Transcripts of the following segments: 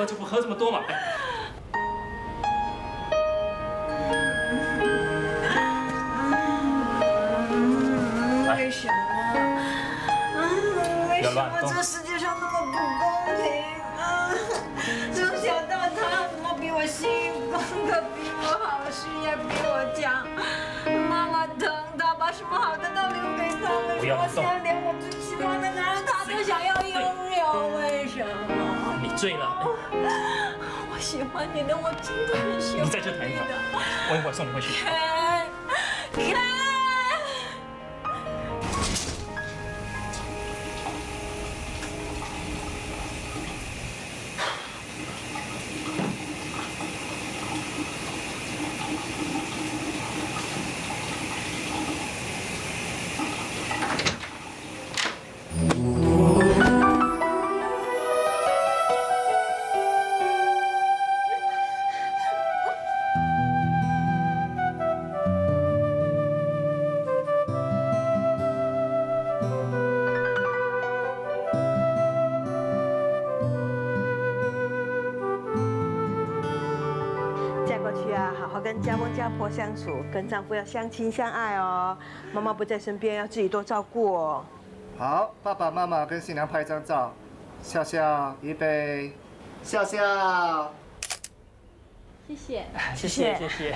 了就不喝这么多嘛。为什么？为什么这世界上那么不公平？从小到大，怎么比我幸福，功课比我好，事业比我强？妈妈疼他，把什么好的都留给他们，我现在连我最喜欢的男人他都想要拥有，为什么？你醉了。我喜欢你的，我真的很喜欢你在这谈一谈，我一会儿送你回去。看。好好跟家公家婆相处，跟丈夫要相亲相爱哦。妈妈不在身边，要自己多照顾哦。好，爸爸妈妈跟新娘拍一张照，笑笑，预备，笑笑。谢谢，谢谢谢谢。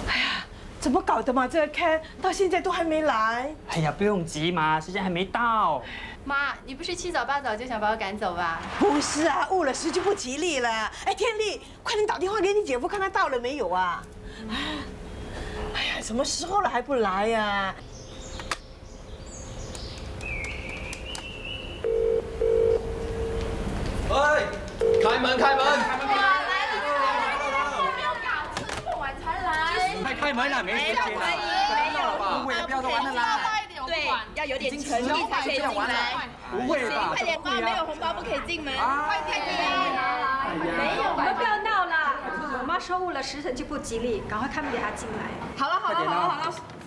哎呀，怎么搞的嘛？这个 Ken 到现在都还没来。哎呀，不用急嘛，时间还没到。妈，你不是七早八早就想把我赶走吧？不是啊，误了时就不吉利了。哎，天丽，快点打电话给你姐夫，看他到了没有啊？哎呀，什么时候了还不来呀？喂，开门开门！没有搞，吃这么晚才来。快开门了，没时间了。没有，误会了，不要再玩了啦。对，要有点诚意才可以进来。不会吧？快点，妈，没有红包不可以进门。快点！没有，你们不要闹啦！我妈说误了时辰就不吉利，赶快开门给她进来。好了，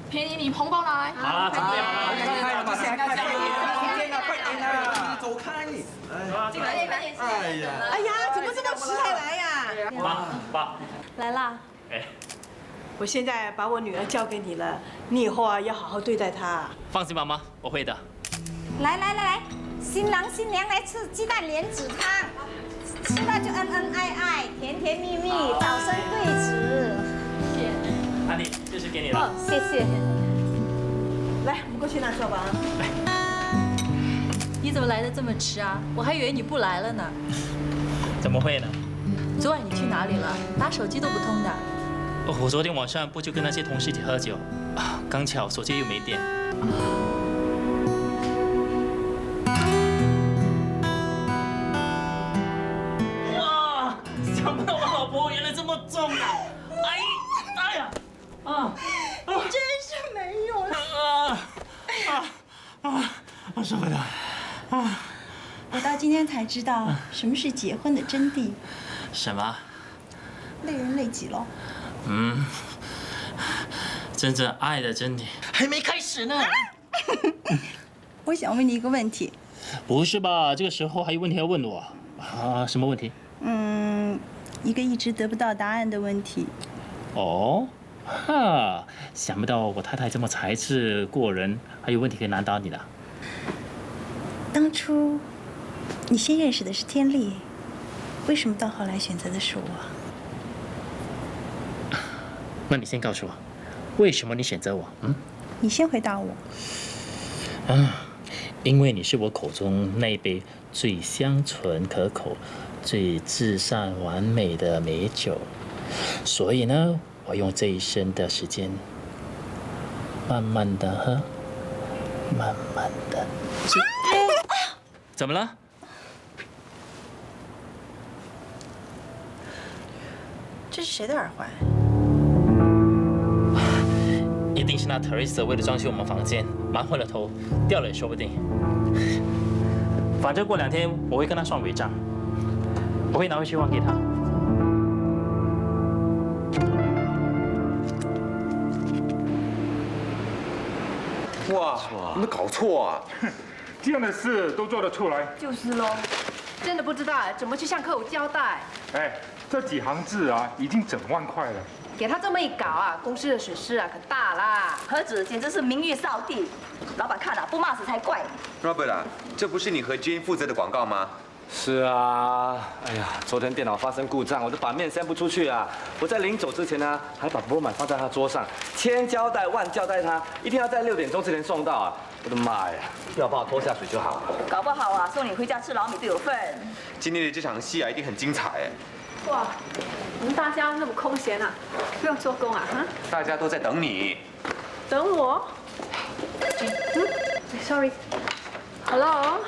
便宜你红包拿来。好了，准备好了。开了嘛，现在开了，时间了，快点啦，走开！进来，快点！哎呀，哎呀，怎么这么迟才来呀？妈，爸，来啦！哎，我现在把我女儿交给你了，你以后啊要好好对待她。放心吧，妈，我会的。来，新郎新娘来吃鸡蛋莲子汤，吃了就恩恩爱爱，甜甜蜜蜜，早生贵子。安妮，这是给你了。谢谢。来，我们过去拿走吧。你怎么来的这么迟啊？我还以为你不来了呢。怎么会呢？昨晚你去哪里了？打手机都不通的。我昨天晚上不就跟那些同事一起喝酒，刚巧手机又没电。哇！想不到我老婆原来这么重啊！哎呀！你真是没有了。我受不了。我到今天才知道什么是结婚的真谛，什么？累人累己喽。真正爱的真谛还没开始呢。我想问你一个问题。不是吧？这个时候还有问题要问我啊？什么问题？一个一直得不到答案的问题。哦，想不到我太太这么才智过人，还有问题可以难倒你的。当初你先认识的是天丽，为什么到后来选择的是我？那你先告诉我，为什么你选择我？你先回答我。因为你是我口中那一杯最香醇可口、最至善完美的美酒，所以呢，我用这一生的时间，慢慢的喝，慢慢的吃。怎么了？这是谁的耳环？一定是那 Teresa 为了装修我们房间，忙昏了头，掉了也说不定。反正过2天我会跟他算尾账，我会拿回去还给他。哇，你们搞错啊！这样的事都做得出来？就是喽。真的不知道怎么去向客户交代。哎，这几行字啊，已经整万块了。给他这么一搞啊，公司的损失啊可大啦。何止，简直是名誉扫地，老板看了不骂死才怪。 Robert 啊，这不是你和 Jane 负责的广告吗？是啊，哎呀，昨天电脑发生故障，我的版面 send 不出去啊。我在临走之前呢，还把博满放在他桌上，千交代万交代他，一定要在6点钟之前送到啊。我的妈呀，要把我拖下水就好。搞不好啊，送你回家吃老米都有份。今天的这场戏啊，一定很精彩哎。 哇，你们大家那么空闲啊，不用做工啊？哈？大家都在等你。等我？Sorry。Hello。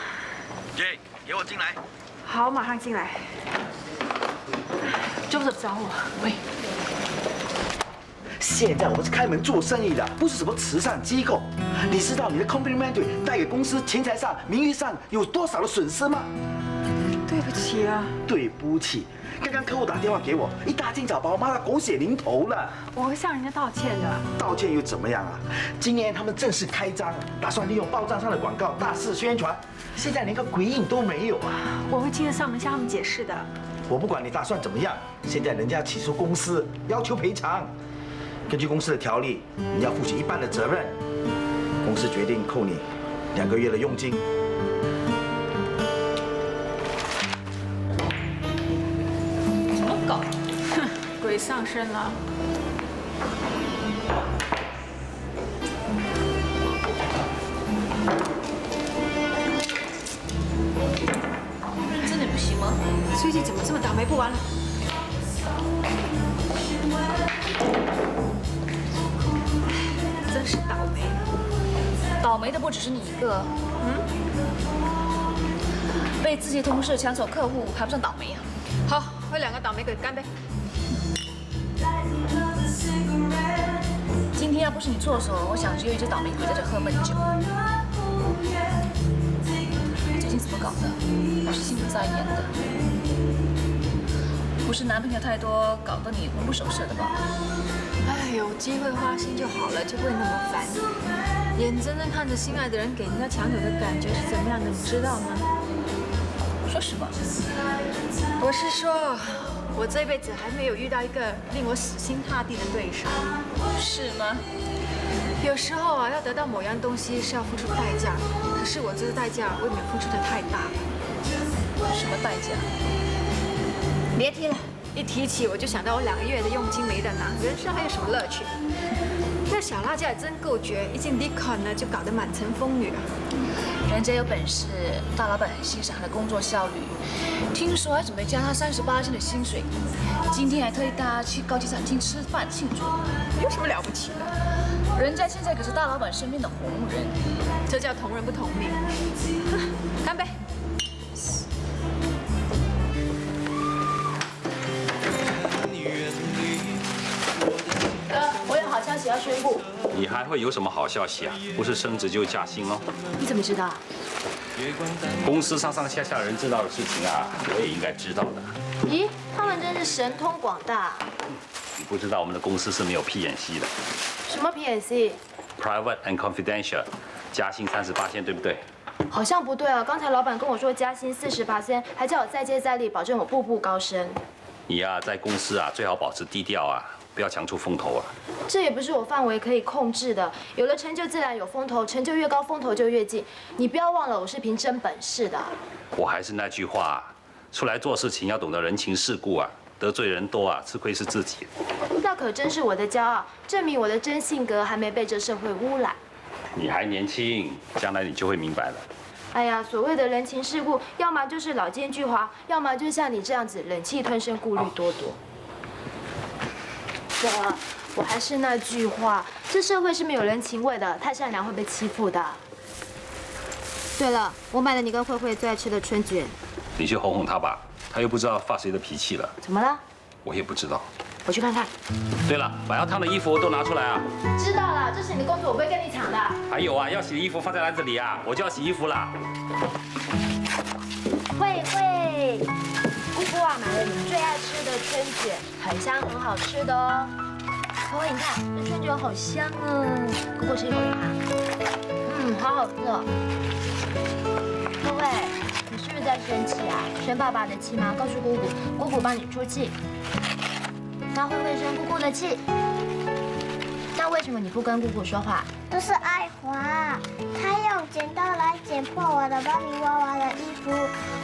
Jay， 给我进来。好，马上进来。Joseph找我。喂。现在我们是开门做生意的，不是什么慈善机构。你知道你的 complimentary 带给公司钱财上、名誉上有多少的损失吗？对不起啊。对不起。 刚刚客户打电话给我，一大清早把我骂到狗血淋头了。我会向人家道歉的。道歉又怎么样啊？今年他们正式开张，打算利用报章上的广告大肆宣传，现在连个鬼影都没有啊！我会亲自上门向他们解释的。我不管你打算怎么样，现在人家起诉公司，要求赔偿。根据公司的条例，你要负起一半的责任。公司决定扣你2个月的佣金。 鬼上身了。真的不行吗？最近怎么这么倒霉？不玩了。真是倒霉。倒霉的不只是你一个。被自己同事抢走客户，还不算倒霉啊？好，为2个倒霉鬼干杯。 今天要不是你错手，我想只有一只倒霉鬼在这喝闷酒。最近怎么搞的？我是心不在焉的。不是男朋友太多，搞得你魂不守舍的吧？哎，有机会花心就好了，就不会那么烦。眼睁睁看着心爱的人给人家抢走的感觉是怎么样的，你知道吗？说实话，我是说。 我这辈子还没有遇到一个令我死心塌地的对手，是吗？有时候啊，要得到某样东西是要付出代价，可是我这个代价未免付出的太大了。什么代价？别提了，一提起我就想到我2个月的佣金没得拿，人生还有什么乐趣？那小辣椒也真够绝，一进 Dicon 呢就搞得满城风雨啊。 人家有本事，大老板很欣赏他的工作效率，听说还准备加他38%的薪水。今天还特意带他去高级餐厅吃饭庆祝。有什么了不起的？人家现在可是大老板身边的红人，这叫同人不同命。干杯！哥，我有好消息要宣布。 你还会有什么好消息啊？不是升职就加薪喽？你怎么知道？公司上上下下人知道的事情啊，我也应该知道的。咦，他们真是神通广大。你不知道我们的公司是没有 P&C 的。什么 P&C？ Private and Confidential， 加薪38%，对不对？好像不对啊！刚才老板跟我说加薪40%，还叫我再接再厉，保证我步步高升。你呀，在公司啊，最好保持低调啊。 不要强出风头啊！这也不是我范围可以控制的。有了成就，自然有风头，成就越高，风头就越近。你不要忘了，我是凭真本事的。我还是那句话，出来做事情要懂得人情世故啊，得罪人多啊，吃亏是自己。那可真是我的骄傲，证明我的真性格还没被这社会污染。你还年轻，将来你就会明白了。哎呀，所谓的人情世故，要么就是老奸巨猾，要么就像你这样子忍气吞声，顾虑多多。 我还是那句话，这社会是没有人情味的，太善良会被欺负的。对了，我买了你跟慧慧最爱吃的春卷，你去哄哄她吧，她又不知道发谁的脾气了。怎么了？我也不知道。我去看看。对了，把要烫的衣服都拿出来啊。知道了，这是你的工作，我不会跟你抢的。还有啊，要洗的衣服放在篮子里啊，我就要洗衣服啦。慧慧。 姑姑啊，买了你最爱吃的春卷，很香，很好吃的哦。慧慧，你看这春卷好香哦，姑姑吃一口给你看。好好吃哦。慧慧，你是不是是在生气啊？生爸爸的气吗？告诉姑姑，姑姑帮你出气。那会不会生姑姑的气？那为什么你不跟姑姑说话？都是爱华，他用剪刀来剪破我的芭比娃娃的衣服，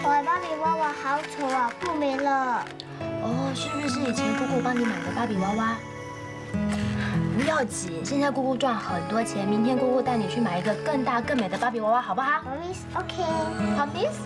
我的芭比娃娃好丑啊，不美了。哦，是不是以前姑姑帮你买的芭比娃娃？不要急，现在姑姑赚很多钱，明天姑姑带你去买一个更大更美的芭比娃娃，好不好？好 ，Miss，OK。好 ，Miss。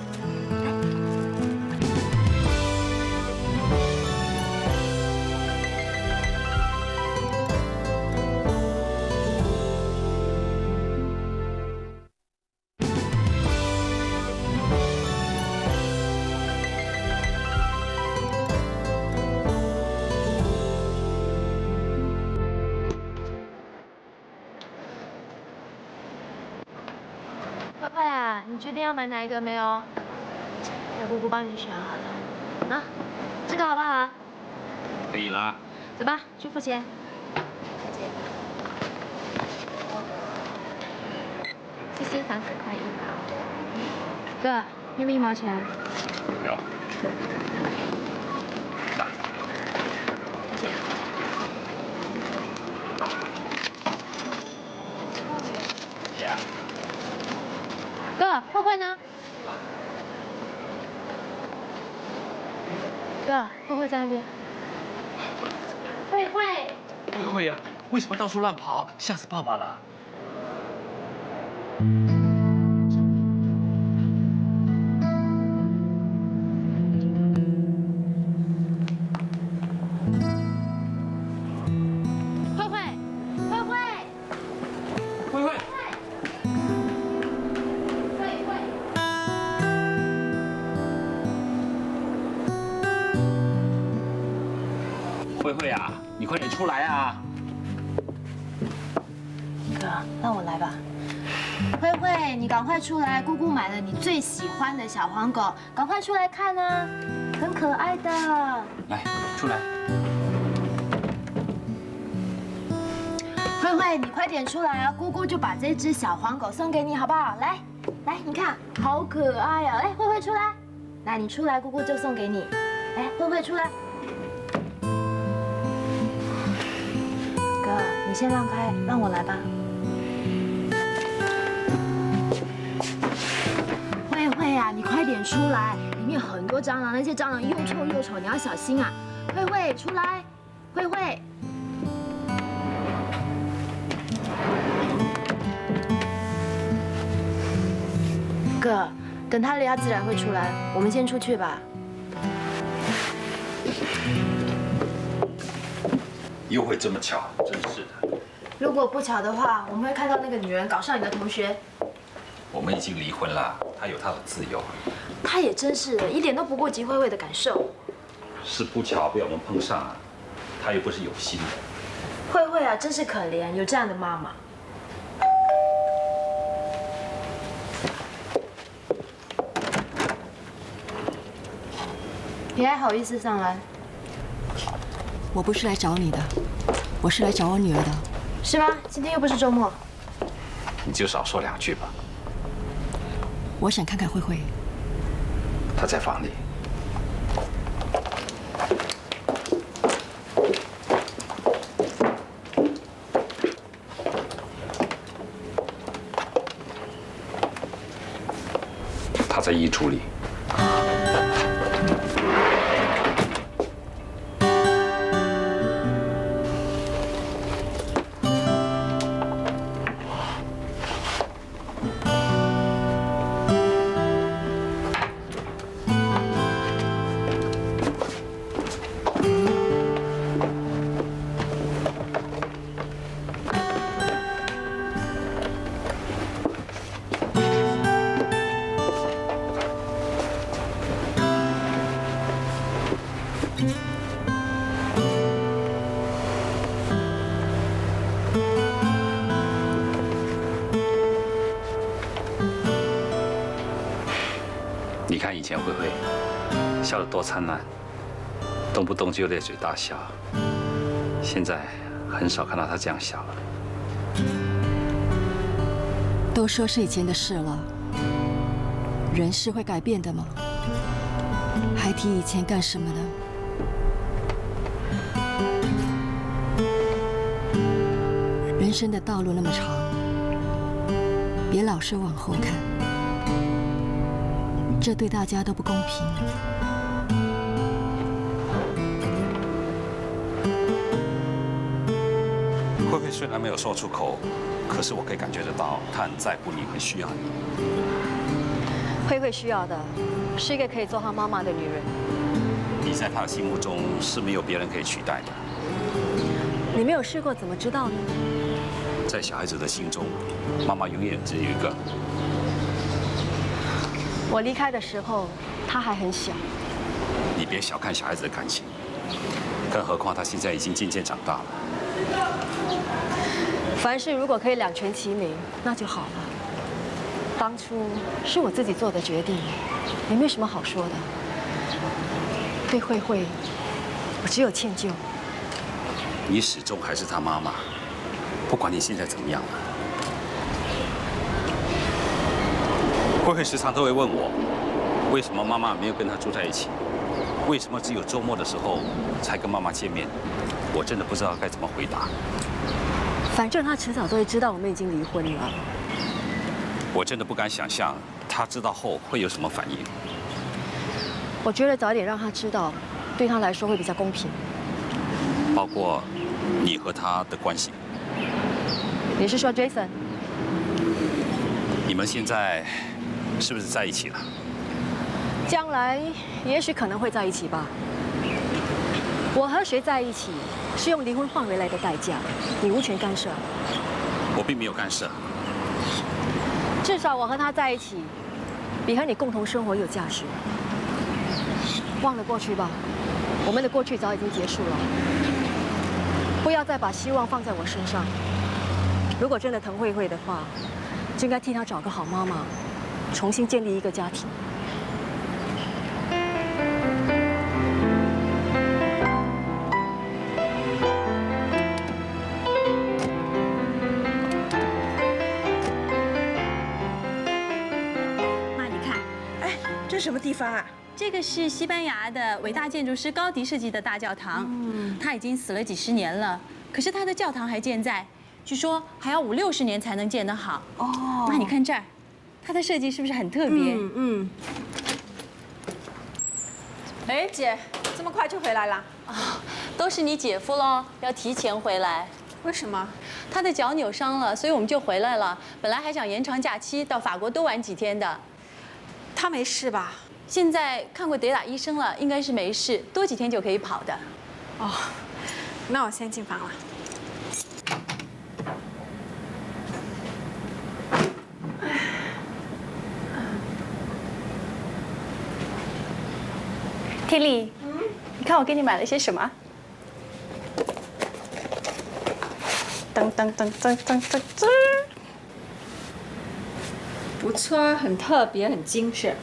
慧慧啊，你决定要买哪一个没有？让姑姑帮你选好了。啊，这个好不好？可以啦。走吧，去付钱。谢谢，30块1毛。哥，要不1毛钱？有。拿。谢谢。哥，慧慧呢？哥，慧慧在那边。慧慧。慧慧呀，为什么到处乱跑？吓死爸爸了。慧慧，慧慧，慧慧。慧慧啊，你快点出来啊！哥，让我来吧。慧慧，你赶快出来，姑姑买了你最喜欢的小黄狗，赶快出来看啊，很可爱的。来，出来。慧慧，你快点出来啊，姑姑就把这只小黄狗送给你，好不好？来，来，你看，好可爱啊！来，慧慧出来，来，你出来，姑姑就送给你。来，慧慧出来。哥，你先让开，让我来吧。慧慧啊，你快点出来，里面很多蟑螂，那些蟑螂又臭又丑，你要小心啊！慧慧，出来，慧慧。哥，等它了，它自然会出来。我们先出去吧。又会这么巧，真是的。如果不巧的话，我们会看到那个女人搞上你的同学。我们已经离婚了，他有他的自由。他也真是的，一点都不顾及慧慧的感受。是不巧被我们碰上了，他又不是有心的。慧慧啊，真是可怜，有这样的妈妈。你还好意思上来？我不是来找你的，我是来找我女儿的。是吗？今天又不是周末。你就少说2句吧。我想看看慧慧。她在房里。她在衣橱里。你看以前慧慧笑得多灿烂，动不动就咧嘴大笑，现在很少看到她这样笑了。都说是以前的事了，人是会改变的吗？还提以前干什么呢？人生的道路那么长，别老是往后看，这对大家都不公平。慧慧虽然没有说出口，可是我可以感觉得到，她很在乎你，很需要你。慧慧需要的是一个可以做她妈妈的女人。你在她的心目中是没有别人可以取代的。你没有试过，怎么知道呢？在小孩子的心中，妈妈永远只有一个。我离开的时候，她还很小。你别小看小孩子的感情，更何况她现在已经渐渐长大了。凡事如果可以两全其美，那就好了。当初是我自己做的决定，也没什么好说的。对慧慧，我只有歉疚。你始终还是她妈妈，不管你现在怎么样了。慧慧时常都会问我，为什么妈妈没有跟她住在一起？为什么只有周末的时候才跟妈妈见面？我真的不知道该怎么回答。反正她迟早都会知道我们已经离婚了。我真的不敢想象，她知道后会有什么反应。我觉得早点让她知道，对她来说会比较公平。包括你和她的关系。你是说 Jason？ 你们现在是不是在一起了？将来也许可能会在一起吧。我和谁在一起，是用离婚换回来的代价，你无权干涉。我并没有干涉。至少我和他在一起，比和你共同生活有价值。忘了过去吧，我们的过去早已经结束了。不要再把希望放在我身上。如果真的疼慧慧的话，就应该替她找个好妈妈，重新建立一个家庭。这什么地方啊？这个是西班牙的伟大建筑师高迪设计的大教堂，他已经死了几十年了，可是他的教堂还健在，据说还要50、60年才能建得好。哦，那你看这儿，他的设计是不是很特别？哎，姐，这么快就回来啦？啊，都是你姐夫喽，要提前回来。为什么？他的脚扭伤了，所以我们就回来了。本来还想延长假期，到法国多玩几天的。他没事吧？现在看过跌打医生了，应该是没事，多几天就可以跑的。哦，那我先进房了。天丽，你看我给你买了些什么？噔噔噔噔噔噔噔。不错，很特别，很精致。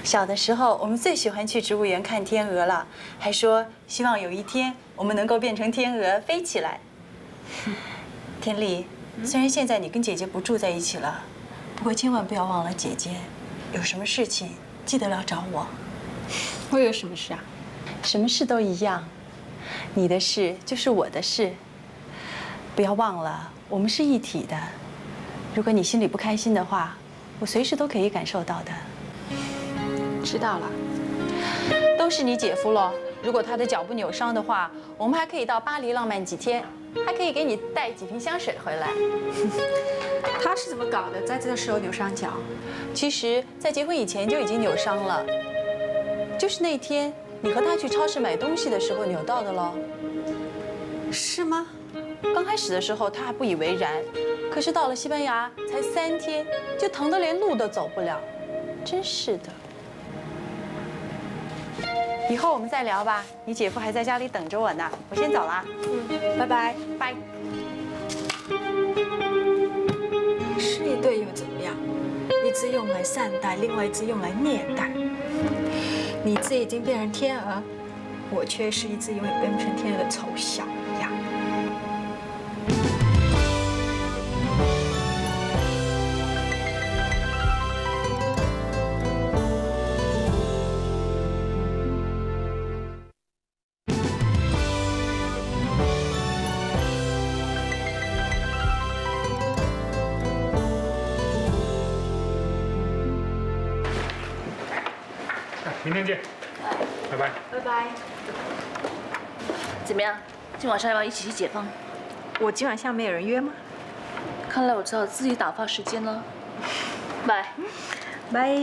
小的时候，我们最喜欢去植物园看天鹅了，还说希望有一天我们能够变成天鹅飞起来。天丽，虽然现在你跟姐姐不住在一起了，不过千万不要忘了姐姐，有什么事情记得要找我。我有什么事啊？什么事都一样，你的事就是我的事。不要忘了，我们是一体的。如果你心里不开心的话，我随时都可以感受到的。知道了。都是你姐夫了。如果他的脚不扭伤的话，我们还可以到巴黎浪漫几天，还可以给你带几瓶香水回来。他是怎么搞的？在这个时候扭伤脚？其实，在结婚以前就已经扭伤了，就是那天你和他去超市买东西的时候扭到的喽。是吗？刚开始的时候他还不以为然，可是到了西班牙才3天，就疼得连路都走不了，真是的。以后我们再聊吧，你姐夫还在家里等着我呢，我先走了。拜拜，拜。是一对又怎么样？一只用来善待，另外一只用来虐待。你自己已经变成天鹅，我却是一只永远变不成天鹅的丑小鸭。明天见，拜拜。拜拜。怎么样？今晚上要不要一起去解放？我今晚上没有人约吗？看来我只好自己打发时间了。拜。拜。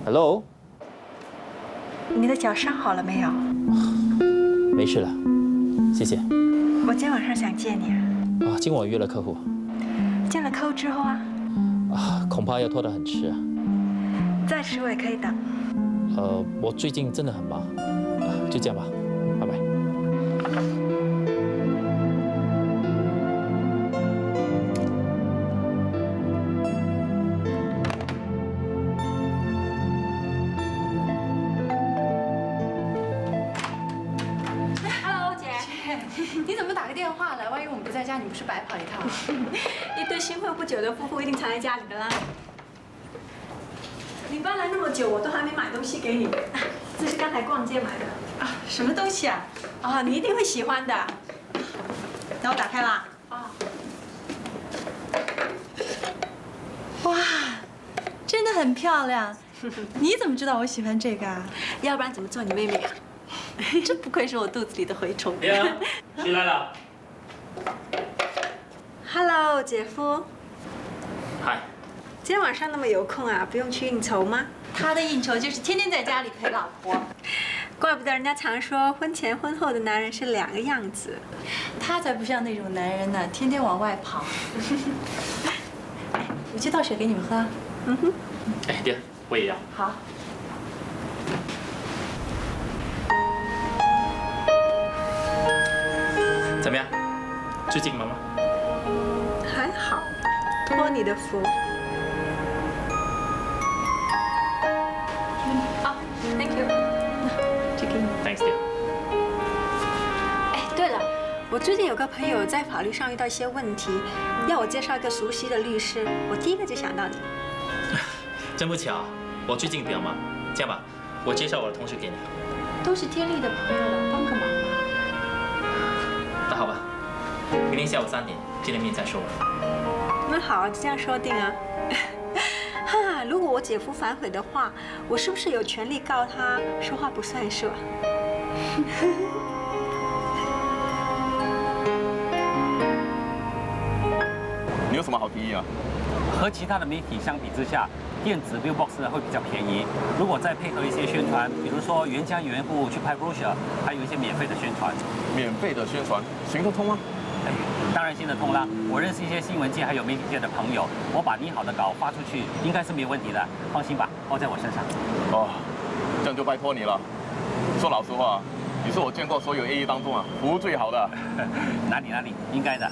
Hello。你的脚伤好了没有？没事了，谢谢。我今天晚上想见你啊。今晚我约了客户。见了客户之后啊？恐怕要拖得很迟啊。再迟我也可以等。我最近真的很忙，就这样吧，拜拜。Hello， 姐，你怎么打个电话来？万一我们不在家，你不是白跑一趟？一对新婚不久的夫妇一定藏在家里的啦。你搬来那么久，我都还没买东西给你。这是刚才逛街买的。啊，什么东西啊？啊，你一定会喜欢的。那我打开啦。啊。哇，真的很漂亮。你怎么知道我喜欢这个啊？要不然怎么做你妹妹啊？真不愧是我肚子里的蛔虫。谁来了 ？Hello， 姐夫。嗨。今天晚上那么有空啊，不用去应酬吗？他的应酬就是天天在家里陪老婆，怪不得人家常说婚前婚后的男人是两个样子。他才不像那种男人呢，天天往外跑。我去倒水给你们喝。嗯哼。爹，我也要。好。怎么样？最近忙吗？还好，托你的福。Thank you， 这给你。Thanks dear。哎，对了，我最近有个朋友在法律上遇到一些问题，要我介绍一个熟悉的律师，我第一个就想到你。真不巧，我最近比较忙。这样吧，我介绍我的同事给你。都是天丽的朋友了，帮个忙吧。那好吧，明天下午3点见了面再说。那好，就这样说定啊。哈，如果我姐夫反悔的话，我是不是有权利告他说话不算数啊？你有什么好提议啊？和其他的媒体相比之下，电子 billbox 呢会比较便宜。如果再配合一些宣传，比如说原家原户去拍 brochure， 还有一些免费的宣传。免费的宣传行得通吗？当然行得通啦！我认识一些新闻界还有媒体界的朋友，我把拟好的稿发出去，应该是没有问题的。放心吧，包在我身上。哦，这样就拜托你了。说老实话，你是我见过所有 AE 当中服务最好的。哪里，应该的。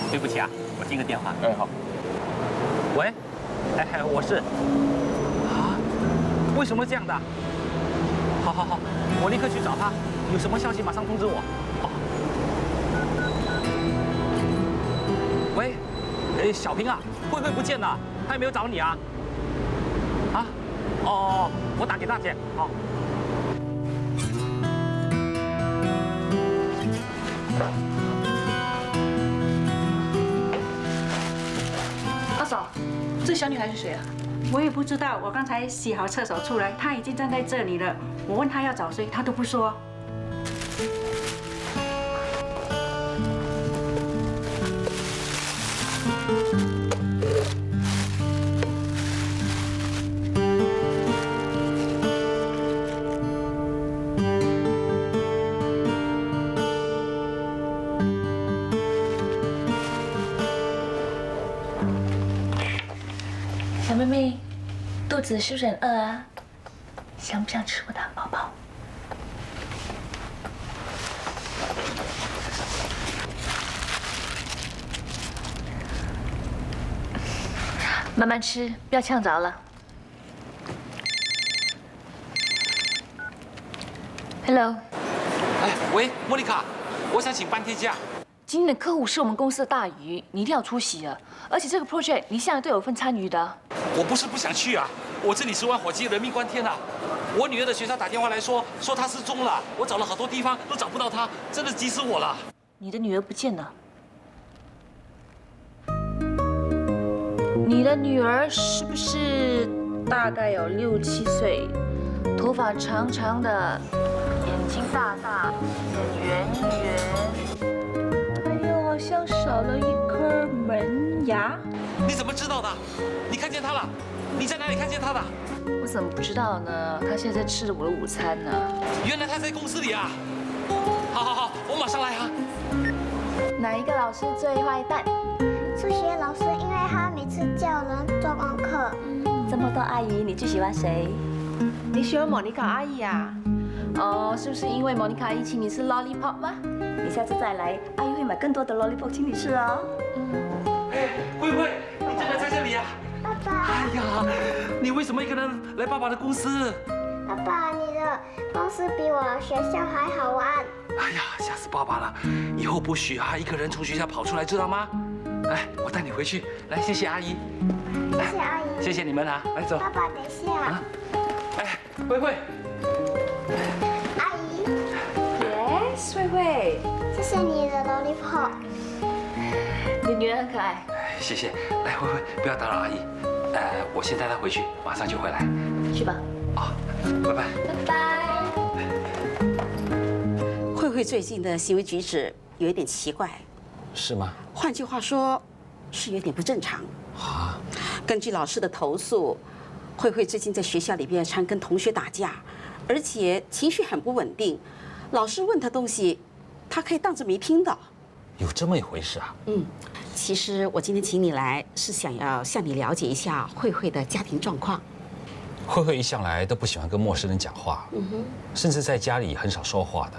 对不起啊，我接个电话。好。喂，我是。啊？为什么这样的？好，我立刻去找他。有什么消息马上通知我。好。喂，小平啊，慧慧不见了，他有没有找你啊？啊？哦，我打给大姐。好。阿嫂，这小女孩是谁啊？我也不知道，我刚才洗好厕所出来，她已经站在这里了。我问她要找谁，她都不说。小妹妹，肚子是不是很饿啊？想不想吃我的汉堡包？慢慢吃，不要呛着了。Hello。喂，莫妮卡，我想请半天假。今天的客户是我们公司的大鱼，你一定要出席啊！而且这个 project 你现在都有份参与的。我不是不想去啊，我这里10万火急，人命关天啊！我女儿的学校打电话来说她失踪了，我找了好多地方都找不到她，真的急死我了。你的女儿不见了。你的女儿是不是大概有6、7岁，头发长长的，眼睛大大，脸圆圆，还有好像少了一颗门牙？你怎么知道的？你看见她了？你在哪里看见她的？我怎么不知道呢？她现在吃了我的午餐呢。原来她在公司里啊！好，我马上来啊！哪一个老师最坏蛋？数学老师，因为他每次叫人做功课。这么多阿姨，你最喜欢谁？你喜欢莫妮卡阿姨啊？哦，是不是因为莫妮卡阿姨请你吃 lollipop 吗？你下次再来，阿姨会买更多的 lollipop 请你吃哦。慧慧，你真的在这里啊？爸爸。哎呀，你为什么一个人来爸爸的公司？爸爸，你的公司比我学校还好玩。哎呀，吓死爸爸了！以后不许一个人从学校跑出来，知道吗？来，我带你回去。来，谢谢阿姨。谢谢阿姨。谢谢你们啊，来走。爸爸，等一下。哎，慧慧。阿姨。Yes， 慧慧。谢谢你的 lollipop。你女儿很可爱。谢谢。来，慧慧，不要打扰阿姨。我先带她回去，马上就回来。去吧。啊，拜拜。拜拜。慧慧最近的行为举止有一点奇怪。是吗？换句话说，是有点不正常。啊？根据老师的投诉，慧慧最近在学校里边常跟同学打架，而且情绪很不稳定。老师问她东西，她可以当着没听到。有这么一回事啊？其实我今天请你来，是想要向你了解一下慧慧的家庭状况。慧慧一向来都不喜欢跟陌生人讲话，甚至在家里很少说话的，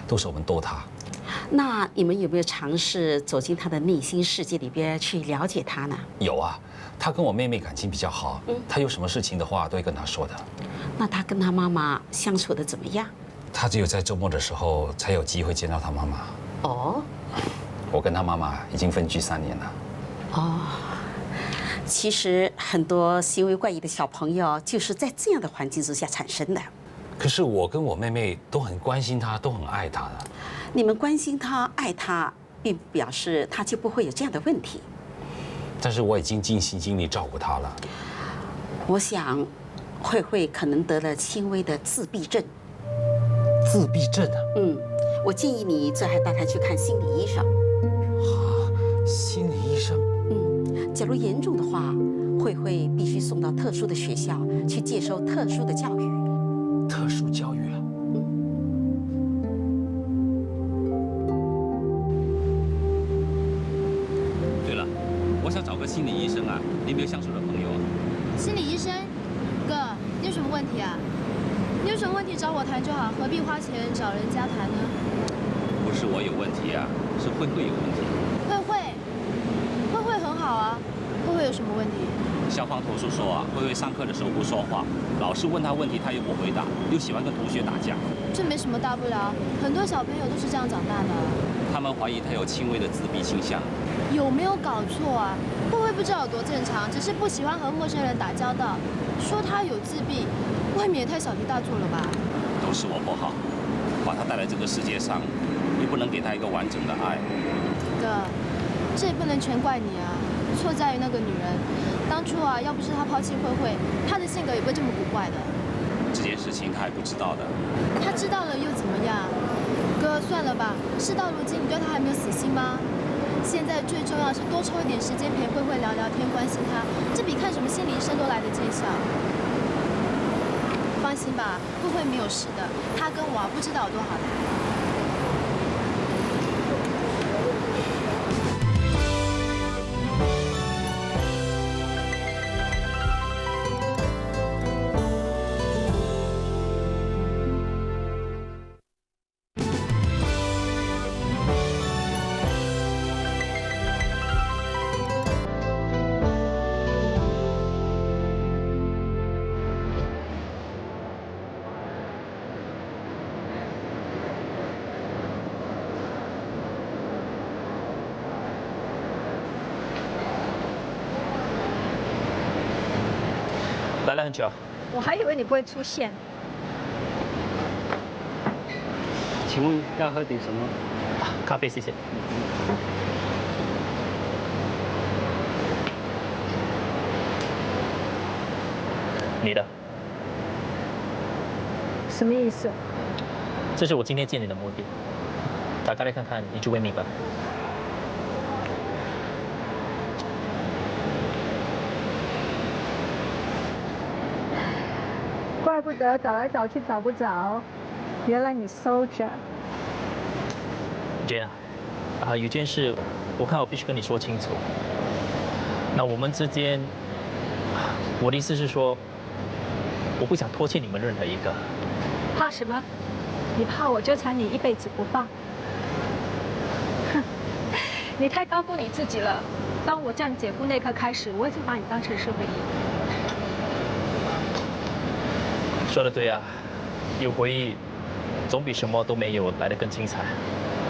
都是我们逗她。那你们有没有尝试走进她的内心世界里边去了解她呢？有啊，她跟我妹妹感情比较好，她有什么事情的话都会跟她说的。那她跟她妈妈相处的怎么样？她只有在周末的时候才有机会见到她妈妈。哦。我跟她妈妈已经分居3年了。哦。其实很多行为怪异的小朋友就是在这样的环境之下产生的。可是我跟我妹妹都很关心她，都很爱她的。你们关心她、爱她，并不表示她就不会有这样的问题。但是我已经尽心尽力照顾她了。我想，慧慧可能得了轻微的自闭症。自闭症啊？我建议你最好带她去看心理医生。心理医生？假如严重的话，慧慧必须送到特殊的学校去接受特殊的教育。特殊教育啊？对了，我想找个心理医生啊，你有没有相熟的朋友啊？心理医生，哥，你有什么问题啊？你有什么问题找我谈就好，何必花钱找人家谈呢？不是我有问题啊，是慧慧有问题。慧慧很好啊，慧慧有什么问题？校方投诉说啊，慧慧上课的时候不说话，老师问她问题她又不回答，又喜欢跟同学打架。这没什么大不了，很多小朋友都是这样长大的。他们怀疑她有轻微的自闭倾向。有没有搞错啊？慧慧不知道有多正常，只是不喜欢和陌生人打交道。说她有自闭，未免也太小题大做了吧？都是我不好，把她带来这个世界上，也不能给她一个完整的爱。哥，这也不能全怪你啊，错在于那个女人。当初啊，要不是她抛弃慧慧，她的性格也不会这么古怪的。这件事情她还不知道的。她知道了又怎么样？哥，算了吧，事到如今，你对她还没有死心吗？现在最重要是多抽一点时间陪慧慧聊聊天，关心她，这比看什么心理医生都来得见效。放心吧，慧慧没有事的，她跟我不知道有多好谈。来了很久。我还以为你不会出现。请问要喝点什么？咖啡，谢谢。你的。什么意思？这是我今天见你的目的。打开来看看，你就会明白。怪不得找来找去找不着，原来你收着。Jane 啊，有件事，我看我必须跟你说清楚。那我们之间，我的意思是说，我不想拖欠你们任何一个。怕什么？你怕我纠缠你一辈子不放？哼，你太高估你自己了。当我叫你姐夫那刻开始，我已经把你当成是唯一。说得对啊，有回忆，总比什么都没有来得更精彩。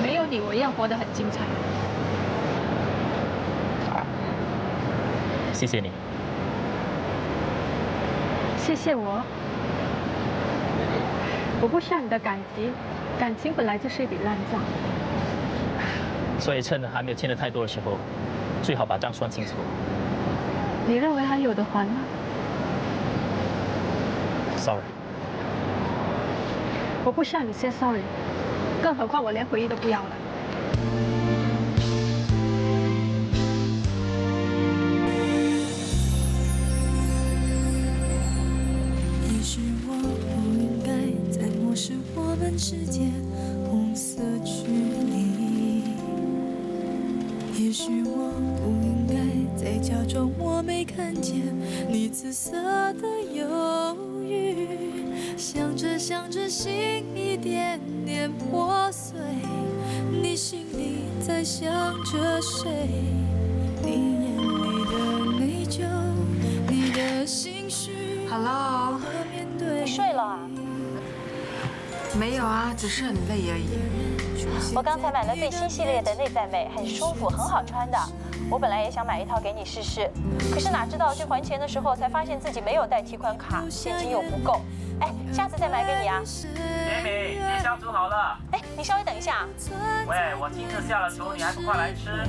没有你，我一样活得很精彩。谢谢你。谢谢我。我不需要你的感激，感情本来就是一笔烂账。所以趁还没有欠的太多的时候，最好把账算清楚。你认为还有的还吗 ？Sorry。我不需要你 say sorry， 更何况我连回忆都不要了。也许我不应该再漠视我们之间红色距离，也许我不应该再假装我没看见你紫色的忧郁。想着想着，心一点点破碎。你心里在想着谁？你眼里的内疚，你的心绪。Hello， 你睡了啊？没有啊，只是很累而已。我刚才买了最新系列的内在美，很舒服，很好穿的。我本来也想买一套给你试试，可是哪知道去还钱的时候才发现自己没有带提款卡，现金又不够。哎，下次再买给你啊。杰米，夜宵煮好了。哎，你稍微等一下。喂，我亲自下了厨，你还不快来吃？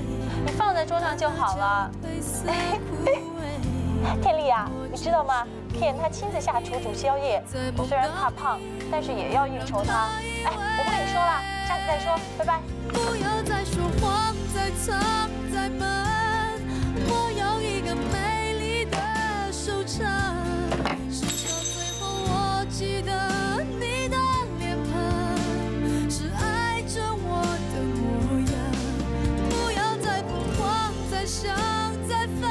你放在桌上就好了。天丽啊，你知道吗 ？Ken 他亲自下厨煮宵夜，我虽然怕胖，但是也要应酬他。哎，我不跟你说了，下次再说，拜拜。不要再说谎，再藏，再瞒，我要一个美丽的收场。直到最后，我记得你的脸庞，是爱着我的模样。不要再疯狂，再想，再烦，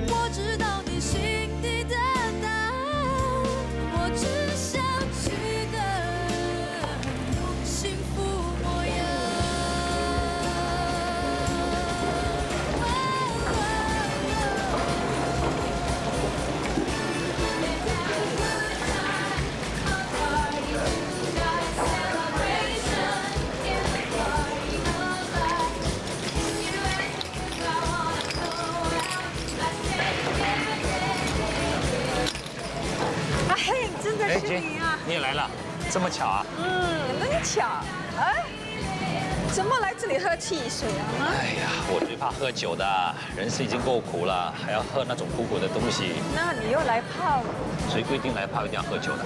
我知道你心底的答案，我只想记得幸福模样。啊嘿，真的是你啊！你也来了，这么巧啊？能巧？哎，怎么来这里喝汽水啊？哎呀，我最怕喝酒的，人生已经够苦了，还要喝那种苦苦的东西。那你又来泡了？谁规定来泡一定要喝酒的？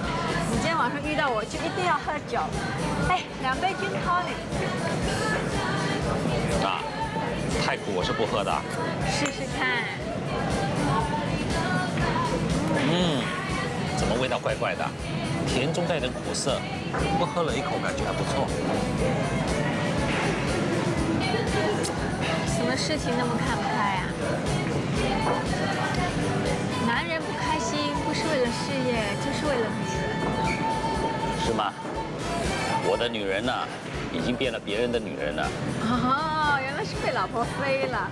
你今天晚上遇到我就一定要喝酒。哎，2杯gin tonic。啊，太苦我是不喝的。试试看。怎么味道怪怪的？甜中带点苦涩，不过喝了一口感觉还不错。什么事情那么看不开啊？男人不开心不是为了事业，就是为了女人。是吗？我的女人呢，已经变了别人的女人了。哦，原来是被老婆飞了，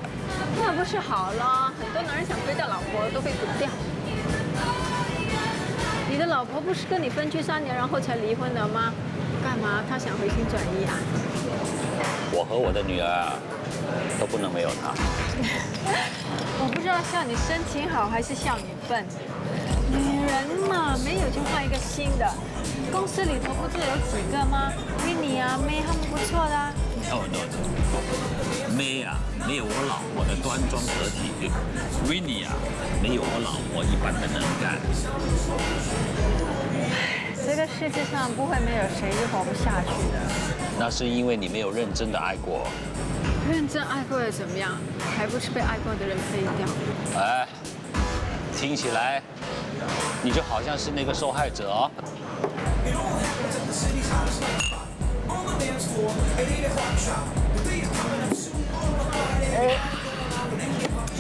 那不是好了？很多男人想飞掉老婆都被毒掉。你的老婆不是跟你分居3年，然后才离婚的吗？干嘛？她想回心转意啊？我和我的女儿都不能没有她。我不知道笑你深情好还是笑你笨。女人嘛，没有就换一个新的。公司里头不是有几个吗？Winnie 啊，May 他们不错的。May 啊，没有我老婆的端庄得体；Winnie 啊，没有我老婆一般的能干。这个世界上不会没有谁是活不下去的。那是因为你没有认真的爱过。认真爱过又怎么样？还不是被爱过的人废掉。哎，听起来你就好像是那个受害者哦。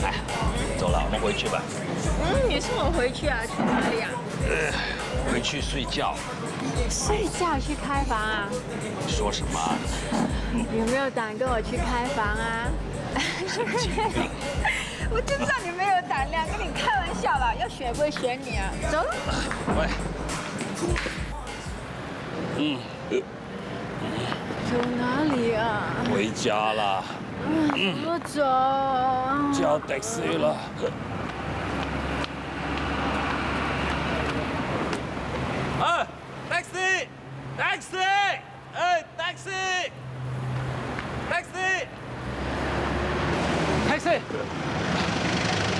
哎，走了，我们回去吧。你送我回去啊？去哪里啊？回去睡觉。睡觉去开房啊？你说什么？有没有胆跟我去开房啊？神经病！我就知道你没有胆量，跟你开玩笑啦，要选不会选你啊。走。喂。走哪里啊？回家啦。怎么走？叫 taxi 了。哎 ，taxi，taxi， 哎 ，taxi，taxi，taxi，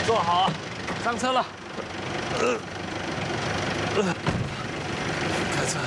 坐好啊，上车了。开车。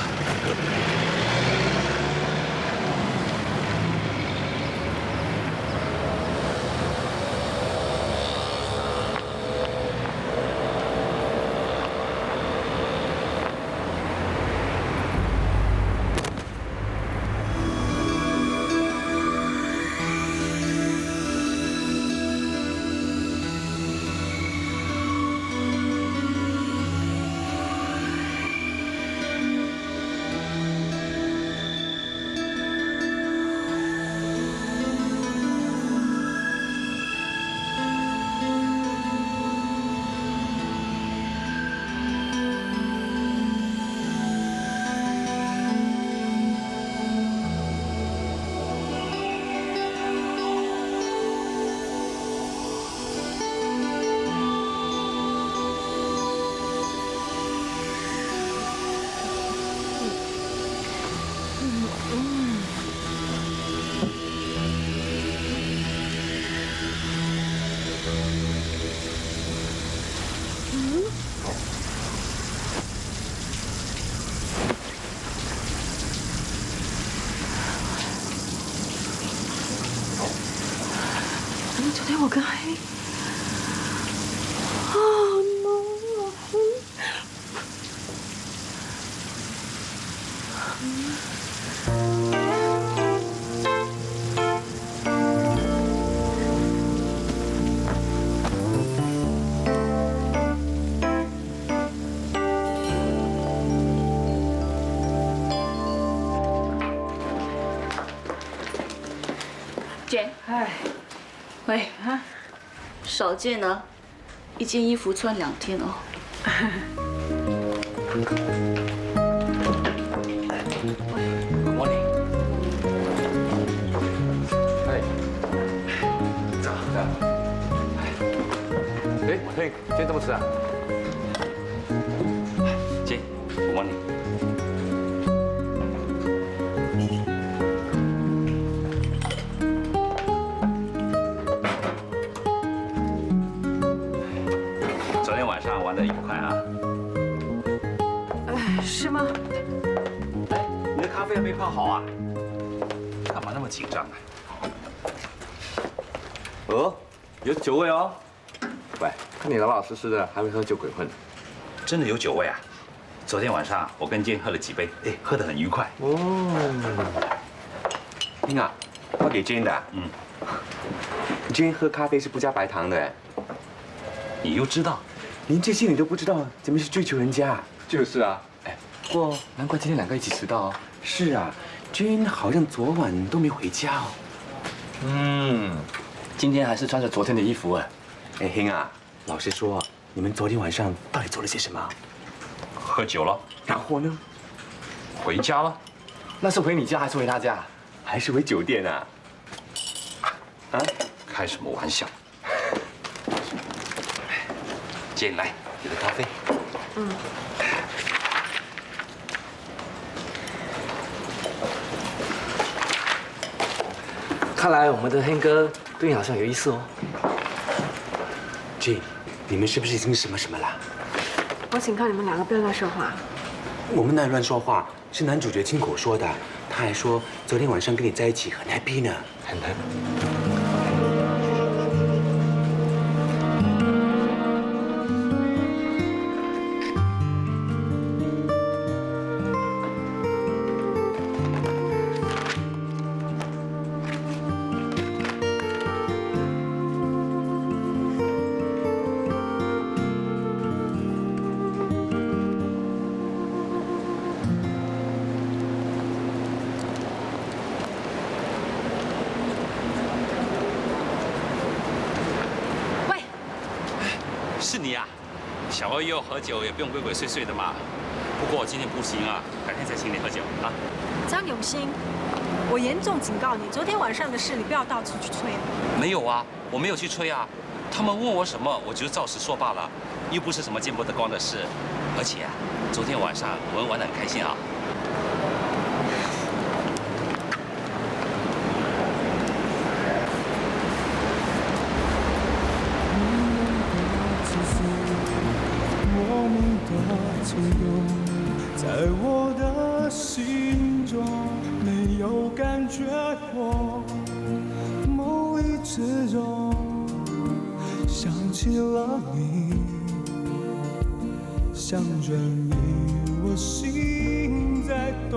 昨天我跟黑，姐，哎，喂啊，少见了，一件衣服穿2天哦。我你，哎，走走。哎，嘿，今天这么迟啊？姐，我帮你。昨天晚上玩得愉快啊？哎，是吗？哎，你的咖啡还没泡好啊？干嘛那么紧张啊？哦，有酒味哦。喂，看你老老实实的，还会喝酒鬼混。真的有酒味啊！昨天晚上我跟坚喝了几杯，哎，喝得很愉快。哦，听啊，我给 Jane 的。Jane 喝咖啡是不加白糖的，你又知道？连这些你都不知道，怎么去追求人家？就是啊，哎，不过难怪今天2个一起迟到哦。是啊 ，Jane 好像昨晚都没回家哦。今天还是穿着昨天的衣服哎。哎，hin啊，老实说，你们昨天晚上到底做了些什么？喝酒了。然后呢？回家了。那是回你家还是回他家？还是回酒店啊？啊？开什么玩笑？坚，来，你的咖啡。嗯。看来我们的黑哥对你好像有意思哦。Jane，你们是不是已经什么了？我请靠你们两个不要乱说话。我们哪里乱说话？是男主角亲口说的。他还说昨天晚上跟你在一起很 happy 呢，很 happy。 是你啊，小二又喝酒也不用鬼鬼祟祟的嘛。不过今天不行啊，改天再请你喝酒啊。张永新，我严重警告你，昨天晚上的事你不要到处去吹。没有啊，我没有去吹啊。他们问我什么，我就照实说罢了，又不是什么见不得光的事。而且啊，昨天晚上我们玩得很开心啊。 冲动在我的心中没有感觉过，梦里之中想起了你，想着你，我心在动，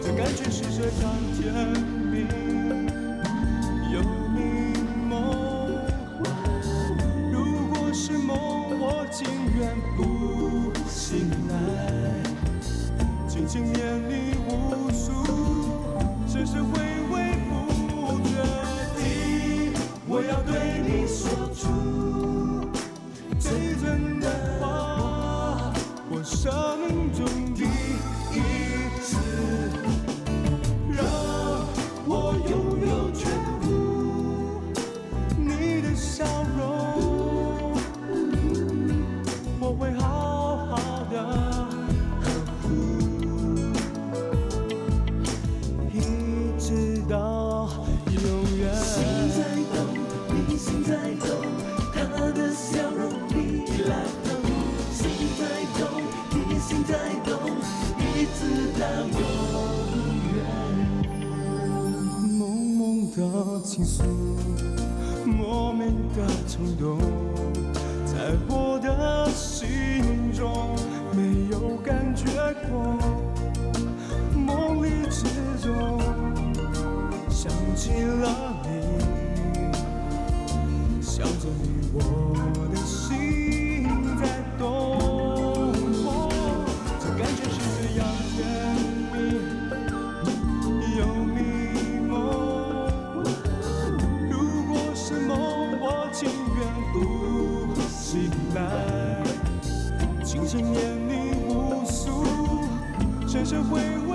这感觉是这样甜蜜，有你梦，如果是梦。 我情愿不醒来，轻轻念你无数，只是回味不决定。我要对你说出最真的话，我生命中第一次，让我拥有全部你的笑容。 我会好好的呵护，一直到永远。心在动，你心在动，他的笑容比来疼。心在动，你心在动，一直到永远。浓浓的情愫，莫名的冲动。 在我的心中没有感觉过，梦里之中想起了你，想着你，我的心在动，这感觉是这样甜蜜，有迷蒙。如果是梦，我情愿不。 醒来，轻轻念你无数，深深回味。